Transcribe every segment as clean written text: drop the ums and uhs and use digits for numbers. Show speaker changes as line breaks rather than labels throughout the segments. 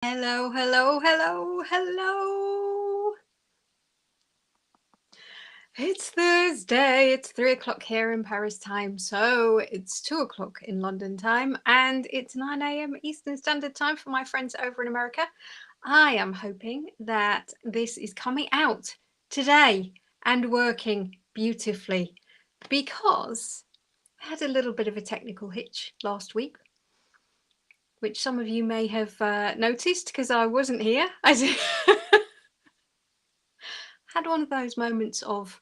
Hello, hello, hello, hello. It's Thursday. It's 3 o'clock here in Paris time. So it's 2 o'clock in London time. And it's 9 a.m. Eastern Standard Time for my friends over in America. I am hoping that this is coming out today and working beautifully because I had a little bit of a technical hitch last week, which some of you may have noticed because I wasn't here. I had one of those moments of,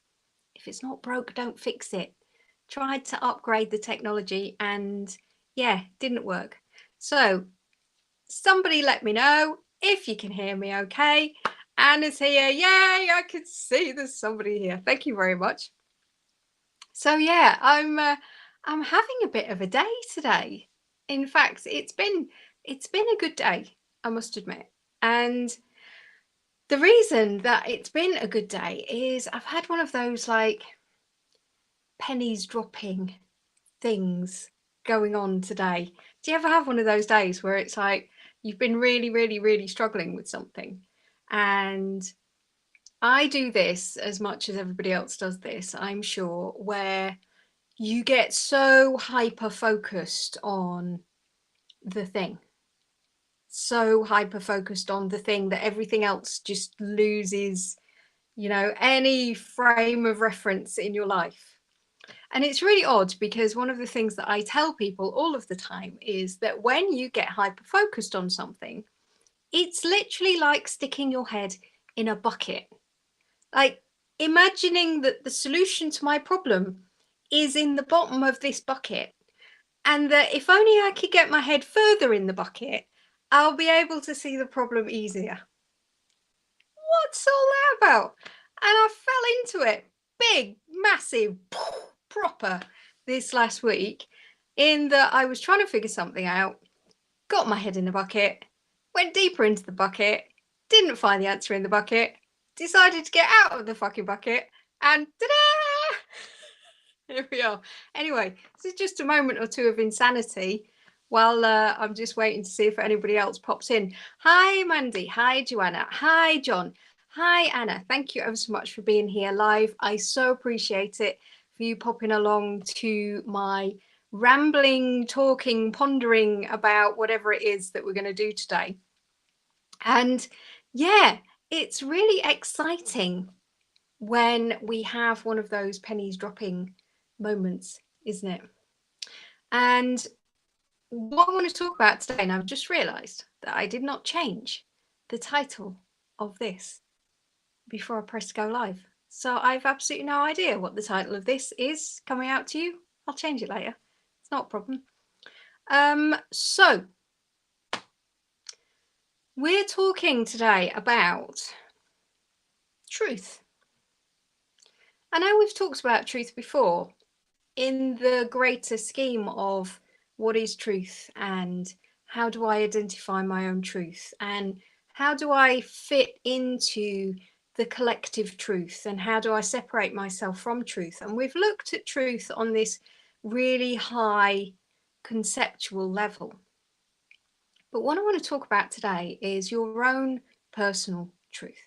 if it's not broke, don't fix it. Tried to upgrade the technology and yeah, didn't work. So somebody let me know if you can hear me okay. Anna's here. Yay, I can see there's somebody here. Thank you very much. So yeah, I'm having a bit of a day today. In fact, it's been a good day, I must admit. And the reason that it's been a good day is I've had one of those like pennies dropping things going on today. Do you ever have one of those days where it's like you've been really, really, really struggling with something? And I do this as much as everybody else does this, I'm sure, where you get so hyper focused on the thing. So hyper focused on the thing that everything else just loses, any frame of reference in your life. And it's really odd because one of the things that I tell people all of the time is that when you get hyper focused on something, it's literally like sticking your head in a bucket. Like imagining that the solution to my problem is in the bottom of this bucket, and that if only I could get my head further in the bucket, I'll be able to see the problem easier. What's all that about? And I fell into it big, massive, proper this last week, in that I was trying to figure something out, got my head in the bucket, went deeper into the bucket, didn't find the answer in the bucket, decided to get out of the fucking bucket, and ta-da! Here we are. Anyway, this is just a moment or two of insanity while I'm just waiting to see if anybody else pops in. Hi, Mandy. Hi, Joanna. Hi, John. Hi, Anna. Thank you ever so much for being here live. I so appreciate it for you popping along to my rambling, talking, pondering about whatever it is that we're going to do today. And yeah, it's really exciting when we have one of those pennies dropping moments, isn't it? And what I want to talk about today, and I've just realized that I did not change the title of this before I pressed go live. So I've absolutely no idea what the title of this is coming out to you. I'll change it later. It's not a problem. So we're talking today about truth. I know we've talked about truth before in the greater scheme of what is truth and how do I identify my own truth and how do I fit into the collective truth and how do I separate myself from truth. And we've looked at truth on this really high conceptual level. But what I want to talk about today is your own personal truth.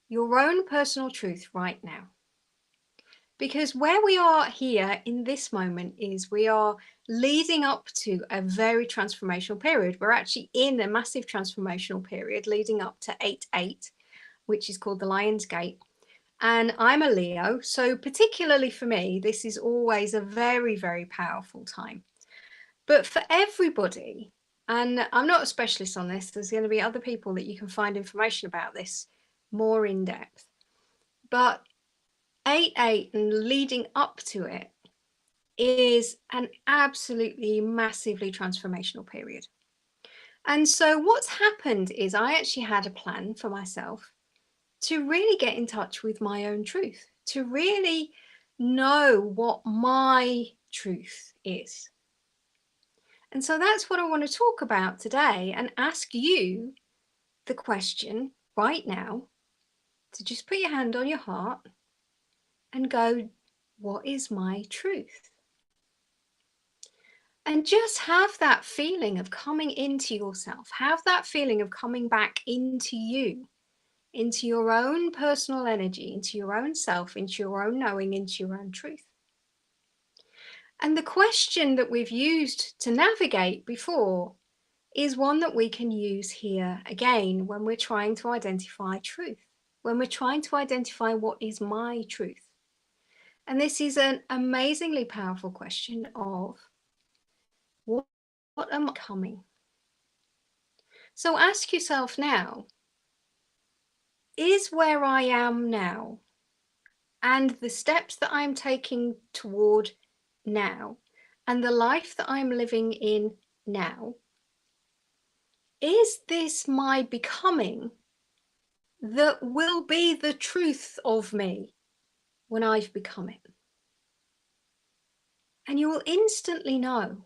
Your own personal truth right now. Because where we are here in this moment is we are leading up to a very transformational period. We're actually in a massive transformational period leading up to 8/8, which is called the Lion's Gate. And I'm a Leo, so particularly for me, this is always a very, very powerful time. But for everybody, and I'm not a specialist on this, there's going to be other people that you can find information about this more in depth. But 8/8 and leading up to it is an absolutely massively transformational period. And so what's happened is I actually had a plan for myself to really get in touch with my own truth, to really know what my truth is. And so that's what I want to talk about today and ask you the question right now to just put your hand on your heart and go, what is my truth? And just have that feeling of coming into yourself. Have that feeling of coming back into you, into your own personal energy, into your own self, into your own knowing, into your own truth. And the question that we've used to navigate before is one that we can use here again when we're trying to identify truth, when we're trying to identify what is my truth. And this is an amazingly powerful question of what am I becoming? So ask yourself now, is where I am now and the steps that I'm taking toward now and the life that I'm living in now, is this my becoming that will be the truth of me when I've become it? And you will instantly know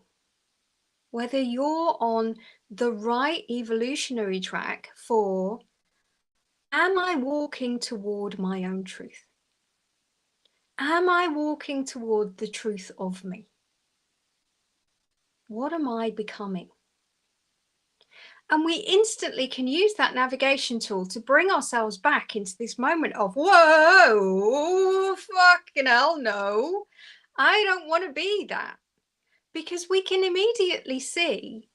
whether you're on the right evolutionary track for, am I walking toward my own truth? Am I walking toward the truth of me? What am I becoming? And we instantly can use that navigation tool to bring ourselves back into this moment of, whoa, fucking hell, no, I don't want to be that. Because we can immediately see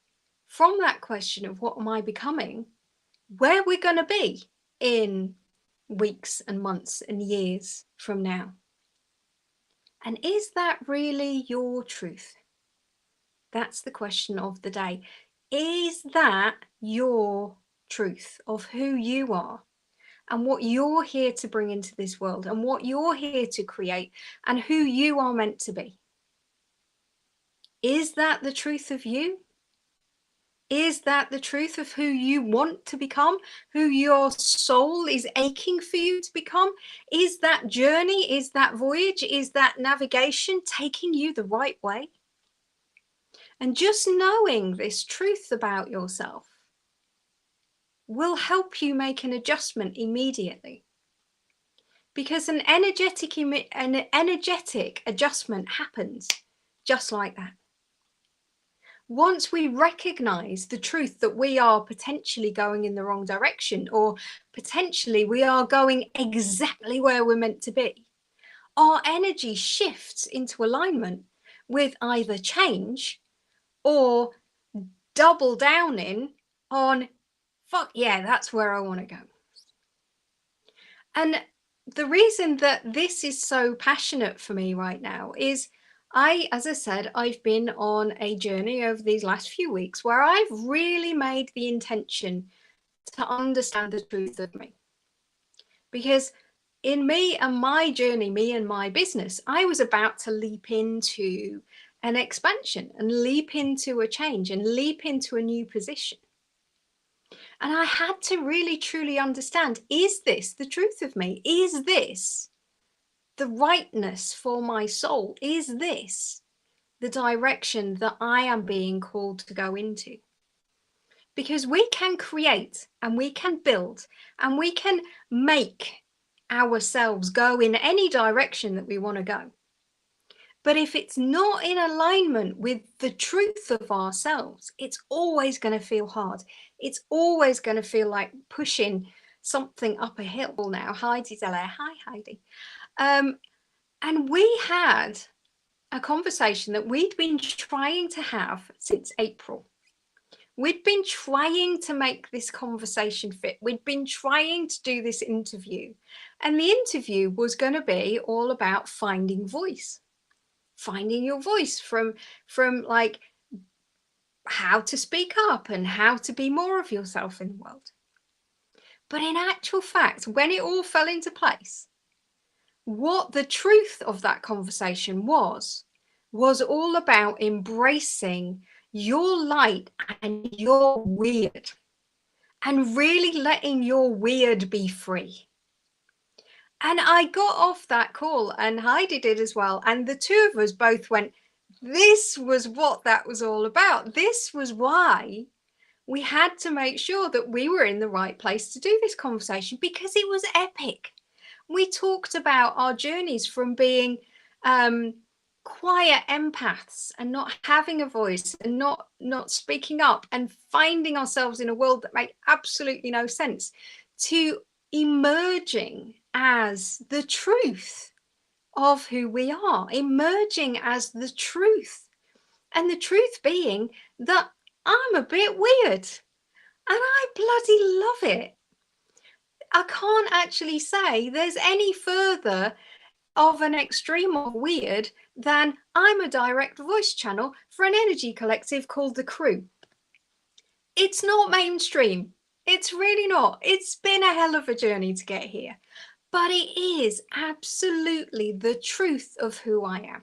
from that question of what am I becoming, where we're going to be in weeks and months and years from now. And is that really your truth? That's the question of the day. Is that your truth of who you are and what you're here to bring into this world and what you're here to create and who you are meant to be? Is that the truth of you? Is that the truth of who you want to become, who your soul is aching for you to become? Is that journey, is that voyage, is that navigation taking you the right way? And just knowing this truth about yourself will help you make an adjustment immediately. Because an energetic adjustment happens just like that. Once we recognize the truth that we are potentially going in the wrong direction, or potentially we are going exactly where we're meant to be, our energy shifts into alignment with either change or double downing on, fuck yeah, that's where I want to go. And the reason that this is so passionate for me right now is as I said, I've been on a journey over these last few weeks where I've really made the intention to understand the truth of me. Because in me and my journey, me and my business, I was about to leap into an expansion and leap into a change and leap into a new position. And I had to really truly understand, is this the truth of me? Is this the rightness for my soul? Is this the direction that I am being called to go into? Because we can create and we can build and we can make ourselves go in any direction that we want to go. But if it's not in alignment with the truth of ourselves, it's always going to feel hard. It's always going to feel like pushing something up a hill. Now, Heidi's there. Hi, Heidi. And we had a conversation that we'd been trying to have since April. We'd been trying to make this conversation fit. We'd been trying to do this interview. And the interview was going to be all about finding voice. Finding your voice from like how to speak up and how to be more of yourself in the world. But in actual fact, when it all fell into place, what the truth of that conversation was all about embracing your light and your weird and really letting your weird be free. And I got off that call and Heidi did as well. And the two of us both went, this was what that was all about. This was why we had to make sure that we were in the right place to do this conversation, because it was epic. We talked about our journeys from being quiet empaths and not having a voice and not speaking up and finding ourselves in a world that made absolutely no sense, to emerging as the truth of who we are, emerging as the truth. And the truth being that I'm a bit weird and I bloody love it. I can't actually say there's any further of an extreme of weird than I'm a direct voice channel for an energy collective called The Crew. It's not mainstream. It's really not. It's been a hell of a journey to get here, but it is absolutely the truth of who I am.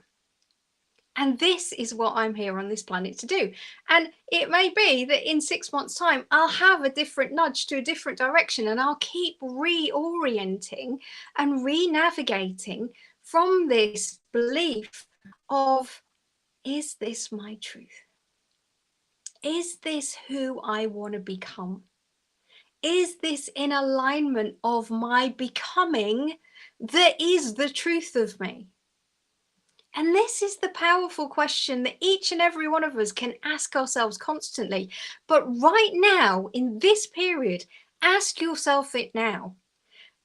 And this is what I'm here on this planet to do. And it may be that in 6 months' time, I'll have a different nudge to a different direction, and I'll keep reorienting and re-navigating from this belief of, is this my truth? Is this who I want to become? Is this in alignment of my becoming that is the truth of me? And this is the powerful question that each and every one of us can ask ourselves constantly. But right now, in this period, ask yourself it now.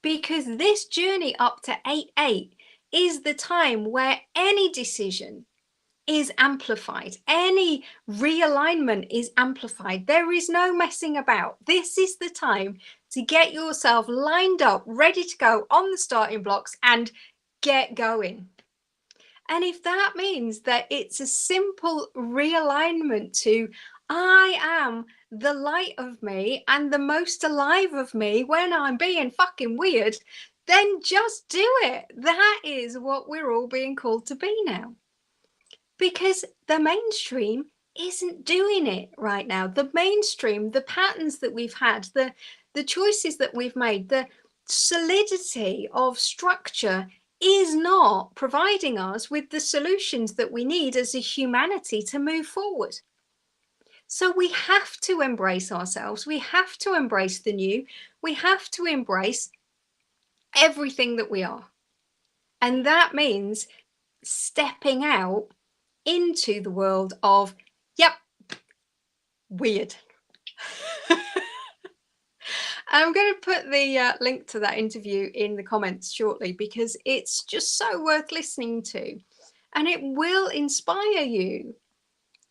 Because this journey up to 8-8 is the time where any decision is amplified. Any realignment is amplified. There is no messing about. This is the time to get yourself lined up, ready to go on the starting blocks and get going. And if that means that it's a simple realignment to, I am the light of me and the most alive of me when I'm being fucking weird, then just do it. That is what we're all being called to be now. Because the mainstream isn't doing it right now. The mainstream, the patterns that we've had, the choices that we've made, the solidity of structure is not providing us with the solutions that we need as a humanity to move forward. So we have to embrace ourselves. We have to embrace the new. We have to embrace everything that we are. And that means stepping out into the world of, yep, weird. I'm going to put the link to that interview in the comments shortly, because it's just so worth listening to, and it will inspire you.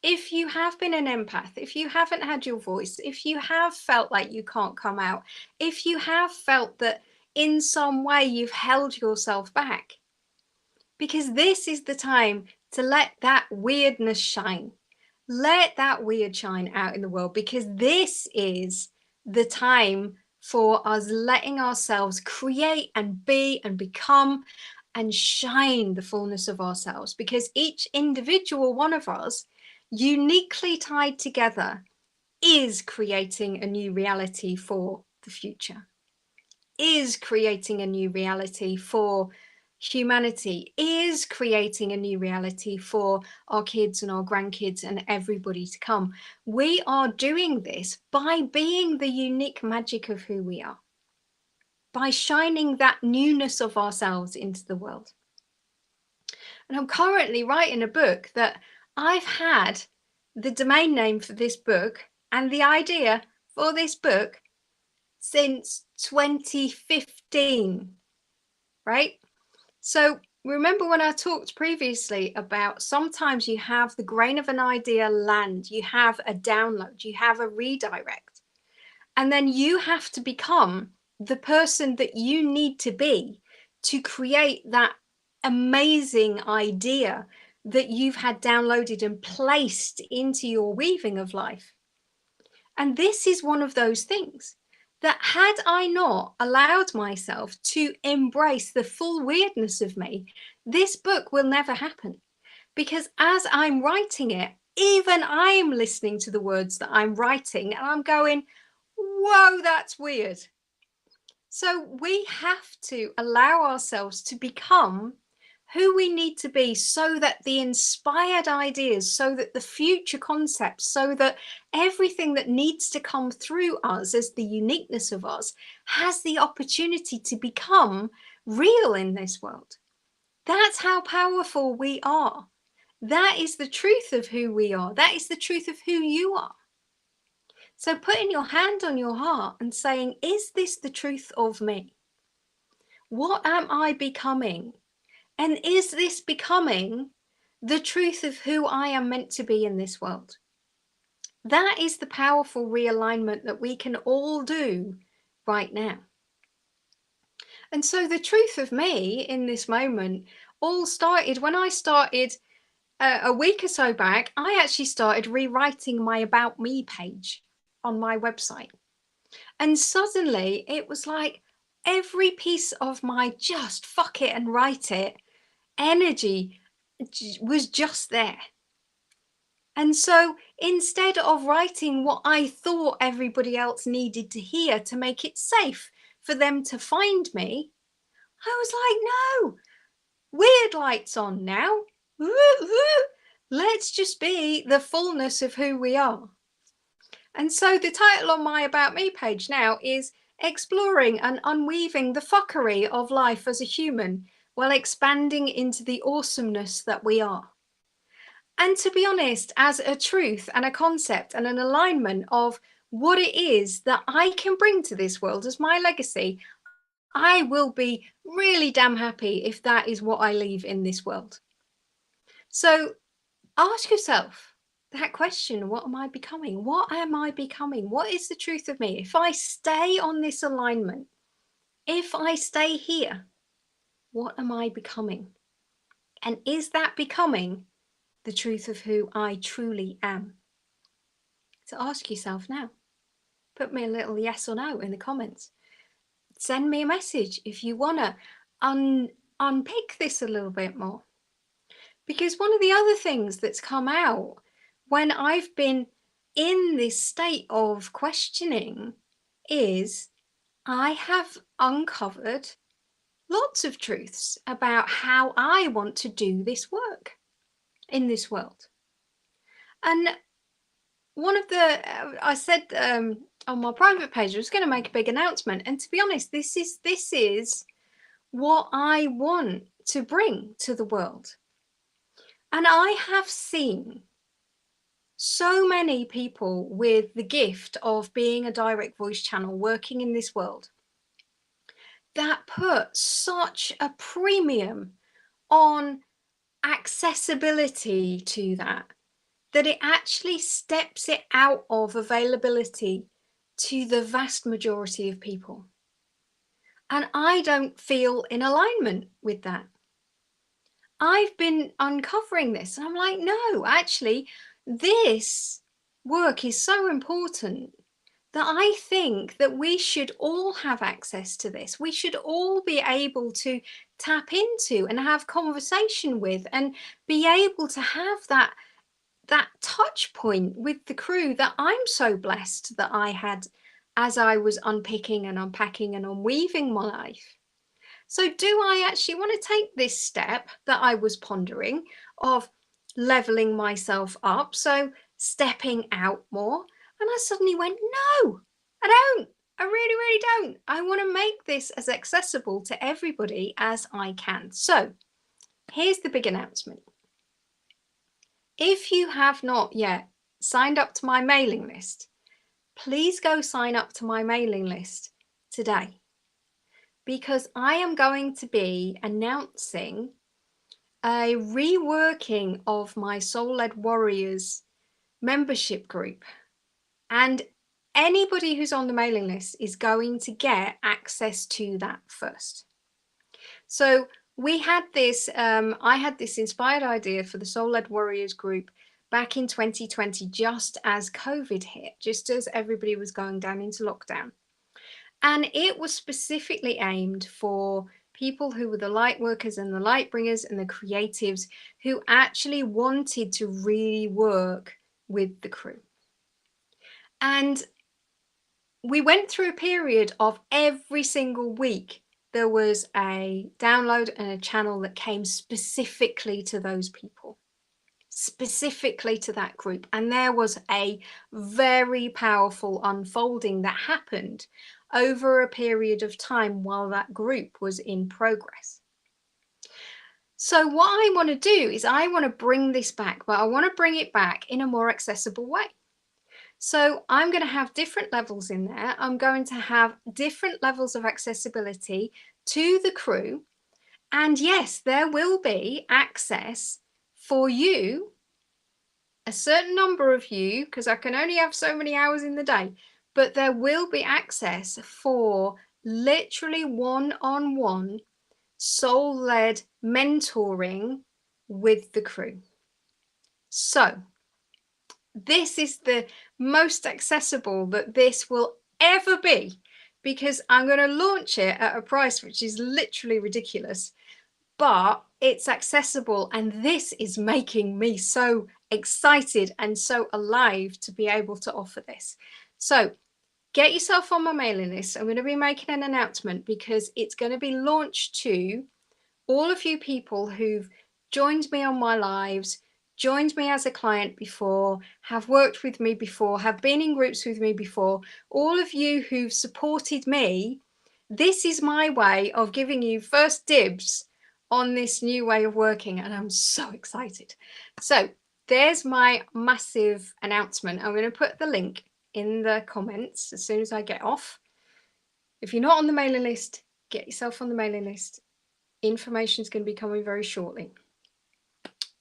If you have been an empath, if you haven't had your voice, if you have felt like you can't come out, if you have felt that in some way you've held yourself back, because this is the time to let that weirdness shine. Let that weird shine out in the world, because this is the time for us letting ourselves create and be and become and shine the fullness of ourselves, because each individual one of us, uniquely tied together, is creating a new reality for the future, is creating a new reality for humanity, is creating a new reality for our kids and our grandkids and everybody to come. We are doing this by being the unique magic of who we are, by shining that newness of ourselves into the world. And I'm currently writing a book that I've had the domain name for this book and the idea for this book since 2015, right? So remember when I talked previously about sometimes you have the grain of an idea land, you have a download, you have a redirect, and then you have to become the person that you need to be to create that amazing idea that you've had downloaded and placed into your weaving of life. And this is one of those things that, had I not allowed myself to embrace the full weirdness of me, this book will never happen. Because as I'm writing it, even I'm listening to the words that I'm writing and I'm going, whoa, that's weird. So we have to allow ourselves to become who we need to be, so that the inspired ideas, so that the future concepts, so that everything that needs to come through us as the uniqueness of us has the opportunity to become real in this world. That's how powerful we are. That is the truth of who we are. That is the truth of who you are. So putting your hand on your heart and saying, is this the truth of me? What am I becoming? And is this becoming the truth of who I am meant to be in this world? That is the powerful realignment that we can all do right now. And so the truth of me in this moment all started when I started a week or so back. I actually started rewriting my About Me page on my website. And suddenly it was like every piece of my just fuck it and write it energy was just there. And so instead of writing what I thought everybody else needed to hear to make it safe for them to find me, I was like, no, weird lights on now. Let's just be the fullness of who we are. And so the title on my About Me page now is Exploring and Unweaving the Fuckery of Life as a Human while expanding into the awesomeness that we are. And to be honest, as a truth and a concept and an alignment of what it is that I can bring to this world as my legacy, I will be really damn happy if that is what I leave in this world. So ask yourself that question, what am I becoming? What am I becoming? What is the truth of me? If I stay on this alignment, if I stay here, what am I becoming? And is that becoming the truth of who I truly am? So ask yourself now. Put me a little yes or no in the comments. Send me a message if you want to unpick this a little bit more. Because one of the other things that's come out when I've been in this state of questioning is I have uncovered lots of truths about how I want to do this work in this world. And one of the, I said on my private page, I was going to make a big announcement. And to be honest, this is what I want to bring to the world. And I have seen so many people with the gift of being a direct voice channel working in this world that put such a premium on accessibility to that it actually steps it out of availability to the vast majority of people. And I don't feel in alignment with that. I've been uncovering this and I'm like, no, actually, this work is so important that I think that we should all have access to this. We should all be able to tap into and have conversation with and be able to have that touch point with the crew that I'm so blessed that I had as I was unpicking and unpacking and unweaving my life. So do I actually want to take this step that I was pondering of leveling myself up, so stepping out more? And I suddenly went, no, I don't. I really, really don't. I want to make this as accessible to everybody as I can. So here's the big announcement. If you have not yet signed up to my mailing list, please go sign up to my mailing list today, because I am going to be announcing a reworking of my Soul-Led Warriors membership group. And anybody who's on the mailing list is going to get access to that first. So we had this, I had this inspired idea for the Soul-Led Warriors group back in 2020, just as COVID hit, just as everybody was going down into lockdown. And it was specifically aimed for people who were the light workers and the light bringers and the creatives who actually wanted to really work with the crew. And we went through a period of every single week there was a download and a channel that came specifically to those people, specifically to that group. And there was a very powerful unfolding that happened over a period of time while that group was in progress. So what I want to do is I want to bring this back, but I want to bring it back in a more accessible way. So I'm going to have different levels in there. I'm going to have different levels of accessibility to the crew. And yes, there will be access for you, a certain number of you, because I can only have so many hours in the day, but there will be access for literally one-on-one soul-led mentoring with the crew. So this is the most accessible that this will ever be, because I'm going to launch it at a price which is literally ridiculous, but it's accessible, and this is making me so excited and so alive to be able to offer this. So get yourself on my mailing list. I'm going to be making an announcement because it's going to be launched to all of you people who've joined me on my lives, joined me as a client before, have worked with me before, have been in groups with me before, all of you who've supported me. This is my way of giving you first dibs on this new way of working, and I'm so excited. So there's my massive announcement. I'm going to put the link in the comments as soon as I get off. If you're not on the mailing list, get yourself on the mailing list. Information is going to be coming very shortly.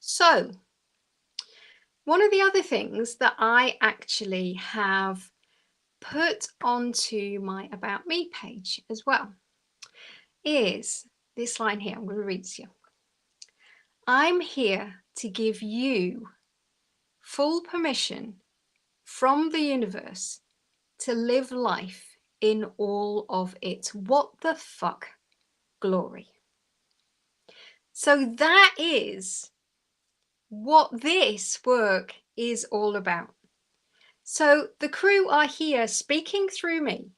So one of the other things that I actually have put onto my About Me page as well is this line here. I'm going to read to you. I'm here to give you full permission from the universe to live life in all of its what the fuck glory. So that is what this work is all about. So the crew are here speaking through me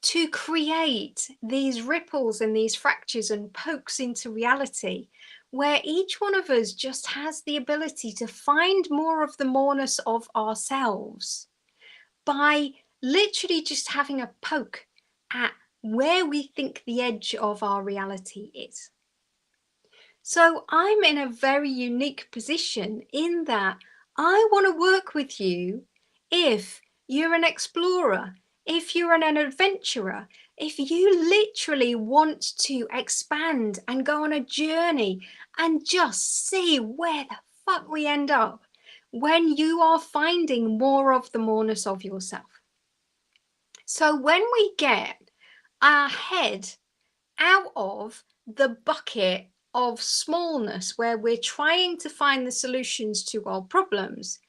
to create these ripples and these fractures and pokes into reality, where each one of us just has the ability to find more of the moreness of ourselves by literally just having a poke at where we think the edge of our reality is. So I'm in a very unique position in that I want to work with you if you're an explorer, if you're an adventurer, if you literally want to expand and go on a journey and just see where the fuck we end up when you are finding more of the moreness of yourself. So when we get our head out of the bucket of smallness where we're trying to find the solutions to our problems,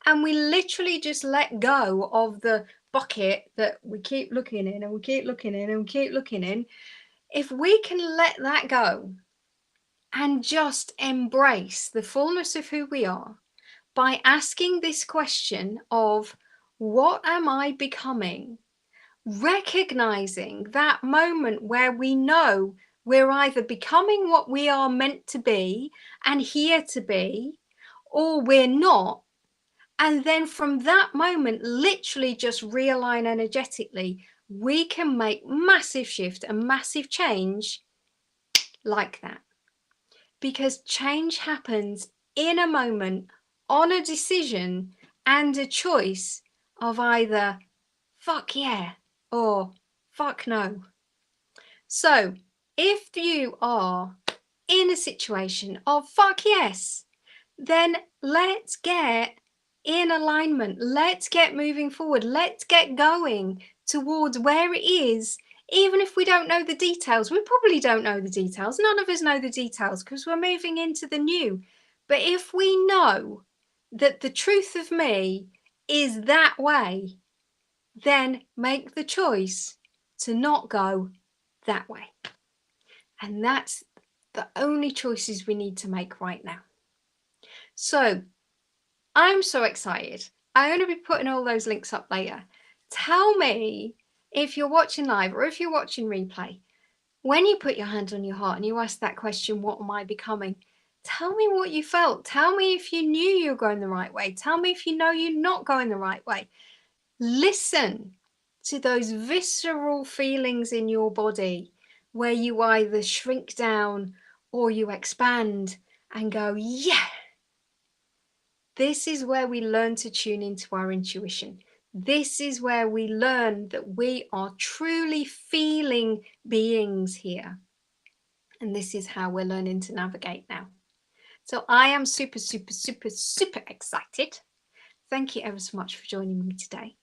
and we literally just let go of the bucket that we keep looking in and we keep looking in and we keep looking in, if we can let that go and just embrace the fullness of who we are by asking this question of what am I becoming, recognizing that moment where we know we're either becoming what we are meant to be and here to be, or we're not. And then from that moment, literally just realign energetically, we can make massive shift and massive change like that. Because change happens in a moment, on a decision and a choice of either fuck yeah or fuck no. So if you are in a situation of fuck yes, then let's get in alignment. Let's get moving forward. Let's get going towards where it is. Even if we don't know the details, we probably don't know the details. None of us know the details because we're moving into the new. But if we know that the truth of me is that way, then make the choice to not go that way. And that's the only choices we need to make right now. So I'm so excited. I'm going to be putting all those links up later. Tell me if you're watching live or if you're watching replay, when you put your hand on your heart and you ask that question, what am I becoming? Tell me what you felt. Tell me if you knew you were going the right way. Tell me if you know you're not going the right way. Listen to those visceral feelings in your body where you either shrink down or you expand and go, yeah. This is where we learn to tune into our intuition. This is where we learn that we are truly feeling beings here. And this is how we're learning to navigate now. So I am super, super, super, super excited. Thank you ever so much for joining me today.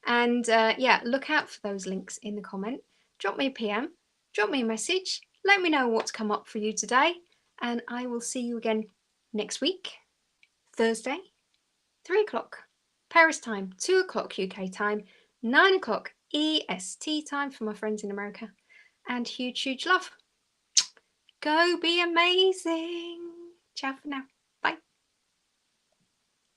And yeah, look out for those links in the comment. Drop me a PM, drop me a message. Let me know what's come up for you today. And I will see you again next week, Thursday, 3 o'clock Paris time, 2 o'clock UK time, 9 o'clock EST time for my friends in America. And huge, huge love. Go be amazing. Ciao for now.